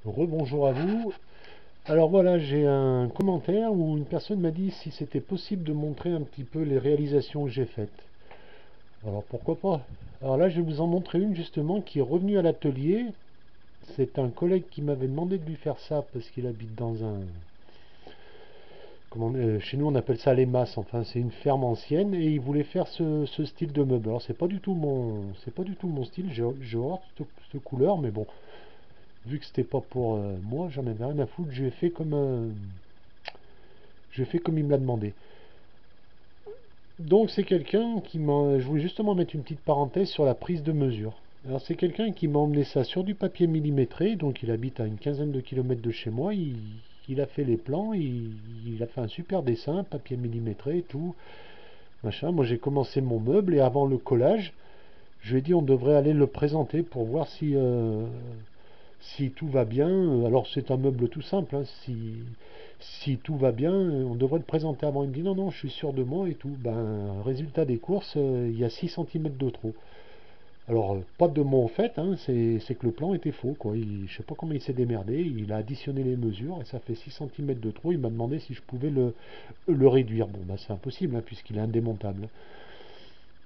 Rebonjour à vous. Alors voilà, j'ai un commentaire où une personne m'a dit si c'était possible de montrer un petit peu les réalisations que j'ai faites. Alors pourquoi pas? Alors là, je vais vous en montrer une justement qui est revenue à l'atelier. C'est un collègue qui m'avait demandé de lui faire ça parce qu'il habite dans un... chez nous on appelle ça les masses, enfin c'est une ferme ancienne et il voulait faire ce style de meuble. Alors c'est pas du tout mon style, j'ai horreur de cette couleur, mais bon, vu que c'était pas pour moi, j'en avais rien à foutre, j'ai fait comme il me l'a demandé. Donc c'est quelqu'un qui m'a... Je voulais justement mettre une petite parenthèse sur la prise de mesure. Alors c'est quelqu'un qui m'a emmené ça sur du papier millimétré, donc il habite à une quinzaine de kilomètres de chez moi, il a fait les plans, il a fait un super dessin, papier millimétré et tout, machin. Moi j'ai commencé mon meuble et avant le collage, je lui ai dit on devrait aller le présenter pour voir si tout va bien. Alors c'est un meuble tout simple, hein, si tout va bien, on devrait le présenter avant. Il me dit non, non, je suis sûr de moi et tout. Ben, résultat des courses, il y a 6 centimètres de trop. Alors, pas de mots en fait, hein, c'est que le plan était faux, quoi. Je sais pas comment il s'est démerdé, il a additionné les mesures et ça fait 6 centimètres de trop. Il m'a demandé si je pouvais le réduire. Bon, ben, c'est impossible, hein, puisqu'il est indémontable.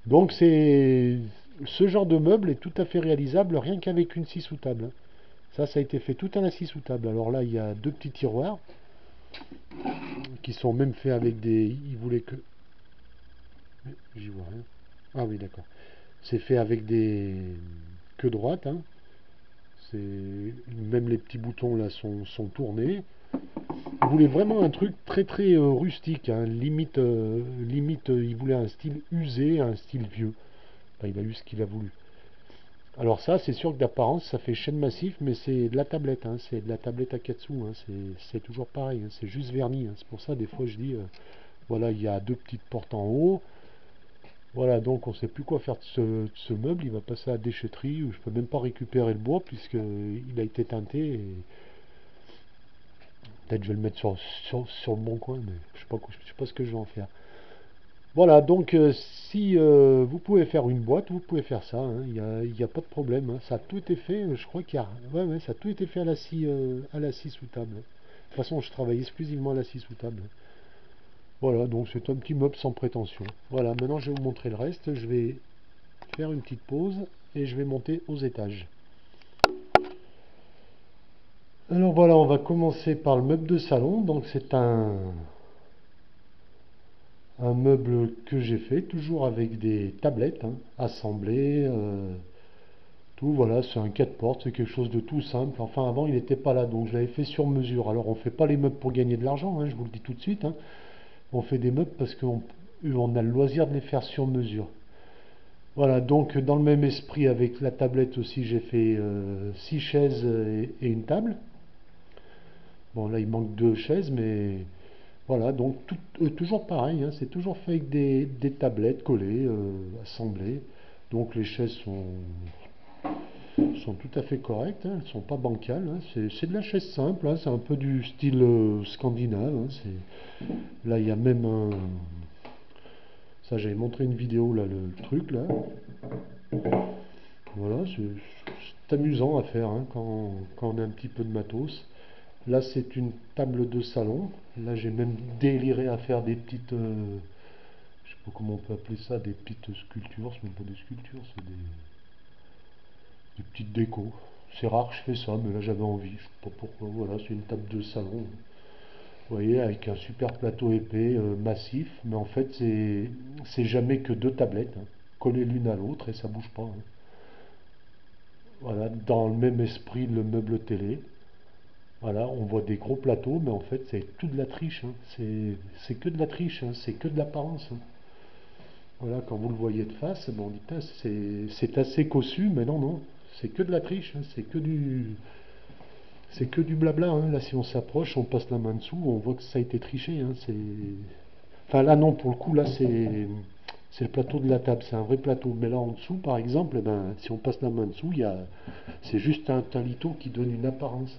Donc, ce genre de meuble est tout à fait réalisable rien qu'avec une scie sous table, hein. Ça a été fait tout à la scie sous table. Alors là, il y a deux petits tiroirs qui sont même faits avec des. Il voulait que. J'y vois rien. Ah oui, d'accord. C'est fait avec des queues droites, hein. Même les petits boutons là sont tournés. Il voulait vraiment un truc très très rustique, hein. Limite, il voulait un style usé, un style vieux. Enfin, il a eu ce qu'il a voulu. Alors ça, c'est sûr que d'apparence, ça fait chêne massif, mais c'est de la tablette, hein. C'est de la tablette Akatsu, hein. C'est toujours pareil, hein. C'est juste verni, hein. C'est pour ça, des fois, je dis, voilà, il y a deux petites portes en haut. Voilà, donc on ne sait plus quoi faire de ce meuble. Il va passer à la déchetterie où je peux même pas récupérer le bois puisqu'il a été teinté. Et peut-être je vais le mettre sur le bon coin, mais je sais pas ce que je vais en faire. Voilà, donc si vous pouvez faire une boîte, vous pouvez faire ça, hein. Il y a pas de problème, hein. Ça a tout été fait, je crois qu'il y a... Ouais, ouais, ça a tout été fait à la scie sous table. De toute façon, je travaille exclusivement à la scie sous table. Voilà, donc c'est un petit meuble sans prétention. Voilà, maintenant je vais vous montrer le reste. Je vais faire une petite pause et je vais monter aux étages. Alors voilà, on va commencer par le meuble de salon. Donc c'est un meuble que j'ai fait, toujours avec des tablettes, hein, assemblées, tout. Voilà, c'est un 4 portes, c'est quelque chose de tout simple. Enfin, avant, il n'était pas là, donc je l'avais fait sur mesure. Alors, on ne fait pas les meubles pour gagner de l'argent, hein, je vous le dis tout de suite, hein. On fait des meubles parce qu'on a le loisir de les faire sur mesure. Voilà, donc dans le même esprit avec la tablette aussi, j'ai fait 6 chaises et une table. Bon, là, il manque deux chaises, mais voilà, donc toujours pareil, hein, c'est toujours fait avec des tablettes collées, assemblées. Donc les chaises sont tout à fait correctes, hein, elles ne sont pas bancales, hein. C'est de la chaise simple, hein, c'est un peu du style scandinave, hein. Là, il y a même un... Ça, j'avais montré une vidéo, là, le truc, là. Voilà, c'est amusant à faire, hein, quand on a un petit peu de matos. Là, c'est une table de salon. Là, j'ai même déliré à faire des petites... je sais pas comment on peut appeler ça, des petites sculptures. Ce ne sont pas des sculptures, c'est des petites décos. C'est rare que je fais ça, mais là, j'avais envie. Je sais pas pourquoi. Voilà, c'est une table de salon. Vous voyez, avec un super plateau épais, massif. Mais en fait, c'est jamais que deux tablettes, hein, collées l'une à l'autre et ça bouge pas, hein. Voilà, dans le même esprit, le meuble télé. Voilà, on voit des gros plateaux, mais en fait, c'est tout de la triche, hein. C'est que de la triche, hein. C'est que de l'apparence, hein. Voilà, quand vous le voyez de face, bon, on dit, putain, c'est assez cossu, mais non, non, c'est que de la triche, hein. C'est que du blabla, hein. Là, si on s'approche, on passe la main dessous, on voit que ça a été triché, hein. Enfin, là, non, pour le coup, là, c'est le plateau de la table, c'est un vrai plateau. Mais là, en dessous, par exemple, eh ben, si on passe la main dessous, c'est juste un talito qui donne une apparence.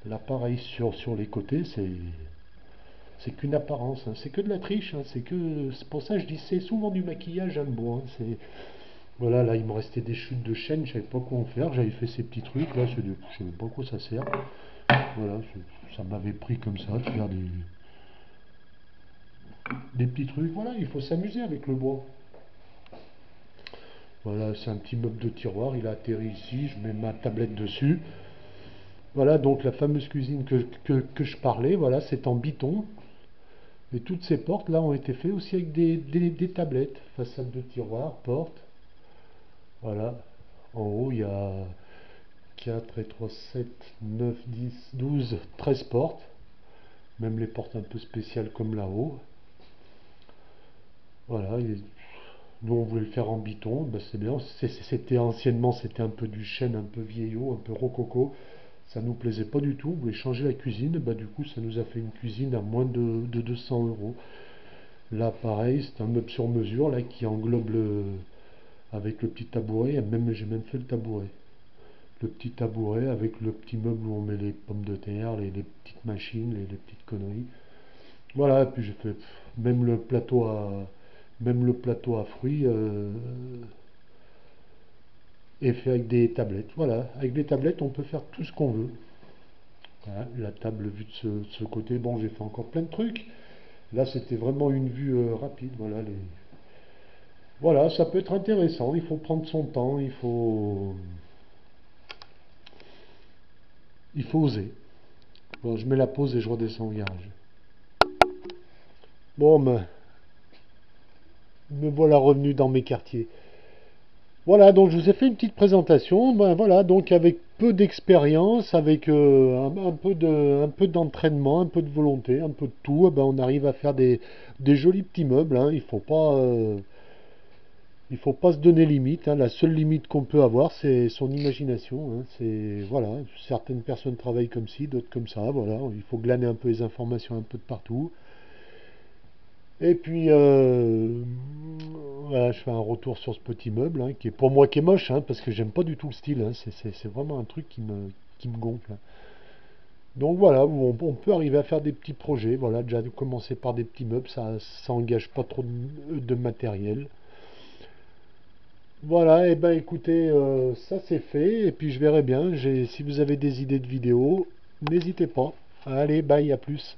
Là, pareil, sur les côtés, c'est qu'une apparence, hein. C'est que de la triche, hein. C'est pour ça que je dis c'est souvent du maquillage Jumbo, hein. Voilà, là il me restait des chutes de chaîne, je savais pas quoi en faire, j'avais fait ces petits trucs, là je sais même pas à quoi ça sert. Voilà, ça m'avait pris comme ça, de faire des petits trucs. Voilà, il faut s'amuser avec le bois. Voilà, c'est un petit meuble de tiroir, il a atterri ici, je mets ma tablette dessus. Voilà, donc la fameuse cuisine que je parlais, voilà, c'est en biton. Et toutes ces portes là ont été faites aussi avec des tablettes. Façade de tiroir, porte. Voilà. En haut, il y a 4 et 3, 7, 9, 10, 12, 13 portes. Même les portes un peu spéciales comme là-haut. Voilà. Nous, on voulait le faire en biton. Ben, c'est bien. C'était anciennement, c'était un peu du chêne, un peu vieillot, un peu rococo. Ça nous plaisait pas du tout. On voulait changer la cuisine. Ben, du coup, ça nous a fait une cuisine à moins de 200 euros. Là, pareil, c'est un meuble sur mesure là qui englobe avec le petit tabouret. Et même, j'ai même fait le tabouret. Le petit tabouret avec le petit meuble où on met les pommes de terre, les petites machines, les petites conneries. Voilà, et puis j'ai fait même le plateau à fruits est fait avec des tablettes. Voilà, avec des tablettes, on peut faire tout ce qu'on veut. Voilà, la table vue de ce côté. Bon, j'ai fait encore plein de trucs. Là, c'était vraiment une vue rapide. Voilà, ça peut être intéressant. Il faut prendre son temps. Il faut oser. Bon, je mets la pause et je redescends au garage. Bon, me voilà revenu dans mes quartiers. Voilà, donc je vous ai fait une petite présentation. Ben voilà, donc avec peu d'expérience, avec un peu d'entraînement, un peu de volonté, un peu de tout, eh ben on arrive à faire des jolis petits meubles, hein. Il faut pas se donner limite, hein. La seule limite qu'on peut avoir, c'est son imagination, hein. Voilà, certaines personnes travaillent comme ci, d'autres comme ça. Voilà, il faut glaner un peu les informations un peu de partout. Et puis, voilà, je fais un retour sur ce petit meuble, hein, qui est pour moi qui est moche, hein, parce que j'aime pas du tout le style, hein. C'est vraiment un truc qui me gonfle, hein. Donc voilà, on peut arriver à faire des petits projets. Voilà, déjà de commencer par des petits meubles, ça engage pas trop de matériel. Voilà, et ben écoutez, ça c'est fait, et puis je verrai bien. Si vous avez des idées de vidéos, n'hésitez pas. Allez, bye, à plus.